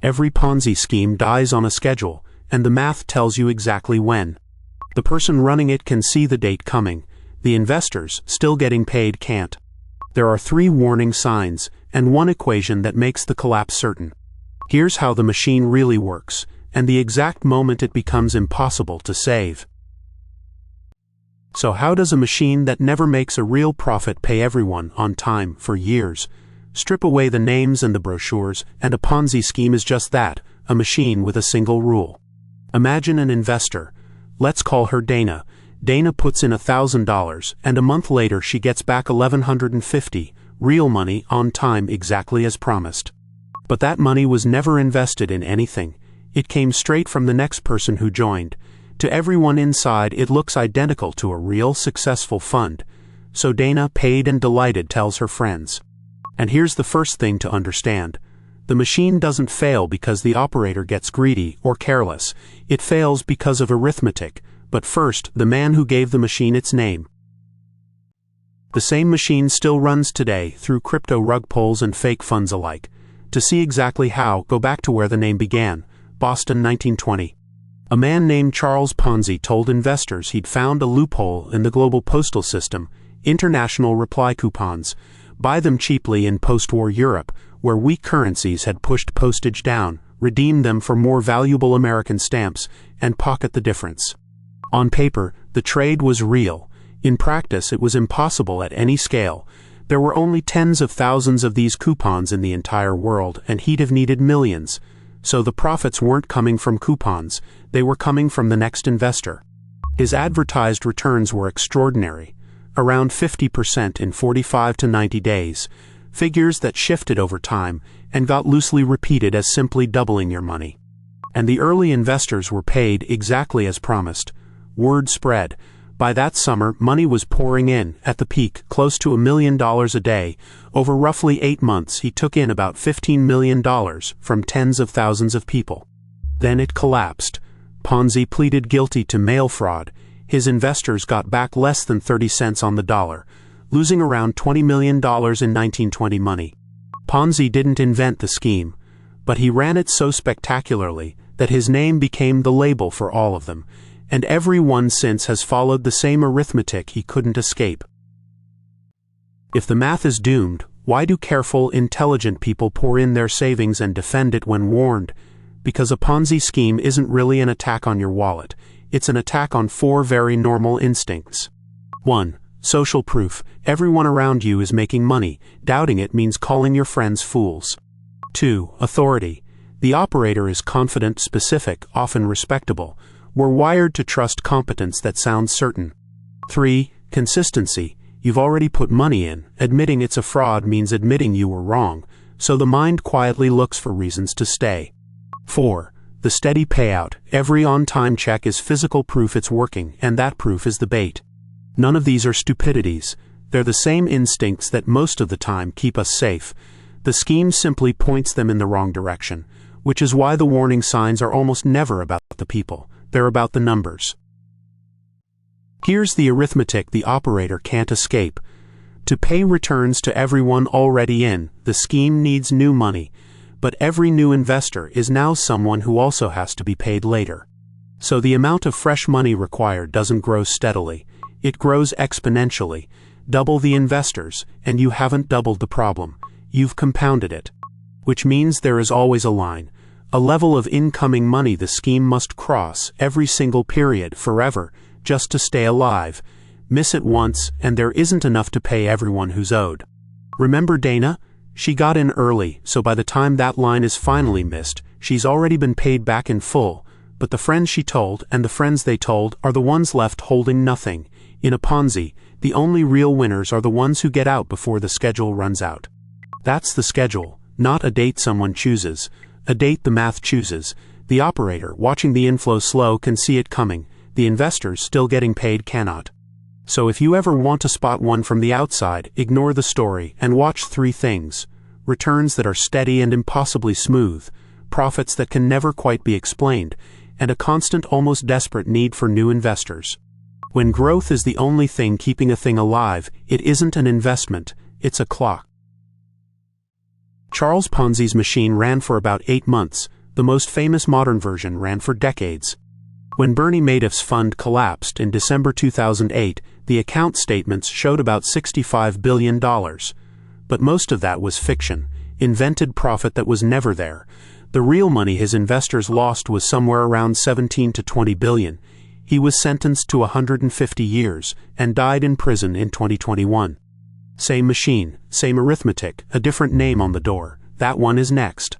Every Ponzi scheme dies on a schedule, and the math tells you exactly when. The person running it can see the date coming. The investors, still getting paid, can't. There are 3 warning signs, and 1 equation that makes the collapse certain. Here's how the machine really works, and the exact moment it becomes impossible to save. So how does a machine that never makes a real profit pay everyone on time for years? Strip away the names and the brochures, and a Ponzi scheme is just that, a machine with a single rule. Imagine an investor. Let's call her Dana. Dana puts in $1,000, and a month later she gets back $1,150, real money on time exactly as promised. But that money was never invested in anything. It came straight from the next person who joined. To everyone inside, it looks identical to a real, successful fund. So Dana, paid and delighted, tells her friends. And here's the first thing to understand. The machine doesn't fail because the operator gets greedy or careless. It fails because of arithmetic. But first, the man who gave the machine its name. The same machine still runs today through crypto rug pulls and fake funds alike. To see exactly how, go back to where the name began, Boston, 1920. A man named Charles Ponzi told investors he'd found a loophole in the global postal system, international reply coupons. Buy them cheaply in post-war Europe, where weak currencies had pushed postage down, redeem them for more valuable American stamps, and pocket the difference. On paper, the trade was real. In practice, it was impossible at any scale. There were only tens of thousands of these coupons in the entire world, and he'd have needed millions. So the profits weren't coming from coupons, they were coming from the next investor. His advertised returns were extraordinary, around 50% in 45 to 90 days, figures that shifted over time and got loosely repeated as simply doubling your money. And the early investors were paid exactly as promised. Word spread. By that summer, money was pouring in, at the peak, close to $1 million a day. Over roughly 8 months, he took in about $15 million from tens of thousands of people. Then it collapsed. Ponzi pleaded guilty to mail fraud. His investors got back less than 30 cents on the dollar, losing around $20 million in 1920 money. Ponzi didn't invent the scheme, but he ran it so spectacularly that his name became the label for all of them. And every one since has followed the same arithmetic he couldn't escape. If the math is doomed, why do careful, intelligent people pour in their savings and defend it when warned? Because a Ponzi scheme isn't really an attack on your wallet. It's an attack on 4 very normal instincts. 1. Social proof. Everyone around you is making money. Doubting it means calling your friends fools. 2. Authority. The operator is confident, specific, often respectable. We're wired to trust competence that sounds certain. 3. Consistency. You've already put money in. Admitting it's a fraud means admitting you were wrong, so the mind quietly looks for reasons to stay. 4. The steady payout. Every on-time check is physical proof it's working, and that proof is the bait. None of these are stupidities. They're the same instincts that most of the time keep us safe. The scheme simply points them in the wrong direction, which is why the warning signs are almost never about the people. They're about the numbers. Here's the arithmetic the operator can't escape. To pay returns to everyone already in, the scheme needs new money, but every new investor is now someone who also has to be paid later. So the amount of fresh money required doesn't grow steadily. It grows exponentially. Double the investors, and you haven't doubled the problem. You've compounded it. Which means there is always a line. A level of incoming money the scheme must cross every single period, forever, just to stay alive. Miss it once, and there isn't enough to pay everyone who's owed. Remember Dana? She got in early, so by the time that line is finally missed, she's already been paid back in full, but the friends she told and the friends they told are the ones left holding nothing. In a Ponzi, the only real winners are the ones who get out before the schedule runs out. That's the schedule, not a date someone chooses. A date the math chooses. The operator, watching the inflow slow, can see it coming. The investors, still getting paid, cannot. So if you ever want to spot one from the outside, ignore the story and watch 3 things. Returns that are steady and impossibly smooth, profits that can never quite be explained, and a constant, almost desperate need for new investors. When growth is the only thing keeping a thing alive, it isn't an investment, it's a clock. Charles Ponzi's machine ran for about 8 months. The most famous modern version ran for decades. When Bernie Madoff's fund collapsed in December 2008, the account statements showed about $65 billion. But most of that was fiction, invented profit that was never there. The real money his investors lost was somewhere around 17 to 20 billion. He was sentenced to 150 years and died in prison in 2021. Same machine, same arithmetic, a different name on the door. That one is next.